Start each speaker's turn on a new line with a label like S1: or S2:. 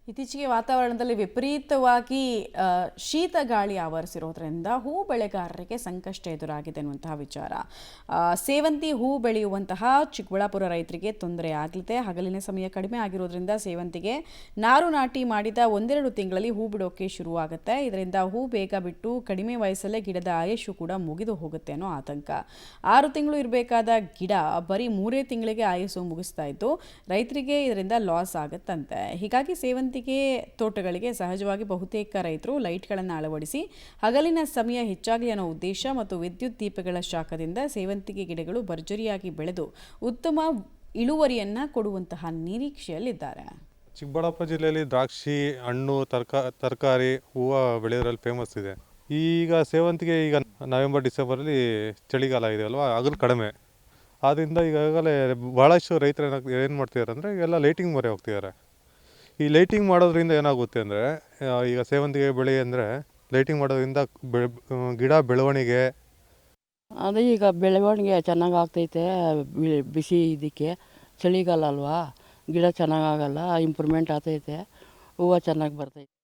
S1: ಇತ್ತೀಚೆಗೆ ವಾತಾವರಣದಲ್ಲಿ ವಿಪರೀತವಾಗಿ ಶೀತ ಗಾಳಿ ಆವರಿಸಿರೋದ್ರಿಂದ ಹೂ ಬೆಳೆಗಾರರಿಗೆ ಸಂಕಷ್ಟ ಎದುರಾಗಿದೆ ಅನ್ನುವಂತಹ ವಿಚಾರ. ಸೇವಂತಿ ಹೂ ಬೆಳೆಯುವಂತಹ ಚಿಕ್ಕಬಳ್ಳಾಪುರ ರೈತರಿಗೆ ತೊಂದರೆ ಆಗಲಿದೆ. ಹಗಲಿನ ಸಮಯ ಕಡಿಮೆ ಆಗಿರೋದ್ರಿಂದ ಸೇವಂತಿಗೆ ನಾರು ನಾಟಿ ಮಾಡಿದ ಒಂದೆರಡು ತಿಂಗಳಲ್ಲಿ ಹೂ ಬಿಡೋಕೆ ಶುರುವಾಗುತ್ತೆ. ಇದರಿಂದ ಹೂ ಬೇಗ ಬಿಟ್ಟು ಕಡಿಮೆ ವಯಸ್ಸಲ್ಲೇ ಗಿಡದ ಆಯುಷು ಕೂಡ ಮುಗಿದು ಹೋಗುತ್ತೆ ಅನ್ನೋ ಆತಂಕ. 6 ತಿಂಗಳು ಇರಬೇಕಾದ ಗಿಡ ಬರೀ 3 ತಿಂಗಳಿಗೆ ಆಯುಷು ಮುಗಿಸ್ತಾ ಇದ್ದು ರೈತರಿಗೆ ಇದರಿಂದ ಲಾಸ್ ಆಗುತ್ತಂತೆ. ಹೀಗಾಗಿ ಸೇವಂತಿಗೆ ತೋಟಗಳಿಗೆ ಸಹಜವಾಗಿ ಬಹುತೇಕ ರೈತರು ಲೈಟ್ಗಳನ್ನು ಅಳವಡಿಸಿ ಹಗಲಿನ ಸಮಯ ಹೆಚ್ಚಾಗಲಿ ಅನ್ನೋ ಉದ್ದೇಶ ಮತ್ತು ವಿದ್ಯುತ್ ದೀಪಗಳ ಶಾಖದಿಂದ ಸೇವಂತಿಗೆ ಗಿಡಗಳು ಭರ್ಜರಿಯಾಗಿ ಬೆಳೆದು ಉತ್ತಮ ಇಳುವರಿಯನ್ನ ಕೊಡುವಂತಹ ನಿರೀಕ್ಷೆಯಲ್ಲಿದ್ದಾರೆ.
S2: ಚಿಕ್ಕಬಳ್ಳಾಪುರ ಜಿಲ್ಲೆಯಲ್ಲಿ ದ್ರಾಕ್ಷಿ, ಹಣ್ಣು, ತರಕಾರಿ, ಹೂವು ಬೆಳೆಯೋದ್ರಲ್ಲಿ ಫೇಮಸ್ ಇದೆ. ಈಗ ಸೇವಂತಿಗೆ ಈಗ ನವೆಂಬರ್ ಡಿಸೆಂಬರಲ್ಲಿ ಚಳಿಗಾಲ ಇದೆ ಅಲ್ವಾ, ಹಗಲು ಕಡಿಮೆ. ಆದ್ದರಿಂದ ಈಗಾಗಲೇ ಭಾಳಷ್ಟು ರೈತರು ಏನು ಮಾಡ್ತಿದ್ದಾರೆ ಅಂದರೆ ಎಲ್ಲ ಲೈಟಿಂಗ್ ಮೊರೆ ಹೋಗ್ತಿದ್ದಾರೆ. ಈ ಲೈಟಿಂಗ್ ಮಾಡೋದ್ರಿಂದ ಏನಾಗುತ್ತೆ ಅಂದರೆ, ಈಗ ಸೇವಂತಿಗೆ ಬೆಳೆ ಅಂದರೆ ಲೈಟಿಂಗ್ ಮಾಡೋದ್ರಿಂದ ಗಿಡ ಬೆಳವಣಿಗೆ
S3: ಅದೇ ಈಗ ಬೆಳವಣಿಗೆ ಚೆನ್ನಾಗಿ ಆಗ್ತೈತೆ. ಬಿಸಿ ಇದಕ್ಕೆ ಚಳಿಗಾಲ ಅಲ್ವಾ, ಗಿಡ ಚೆನ್ನಾಗಾಗಲ್ಲ, ಇಂಪ್ರೂವ್ಮೆಂಟ್ ಆಗ್ತೈತೆ, ಹೂವು ಚೆನ್ನಾಗಿ ಬರ್ತೈತೆ.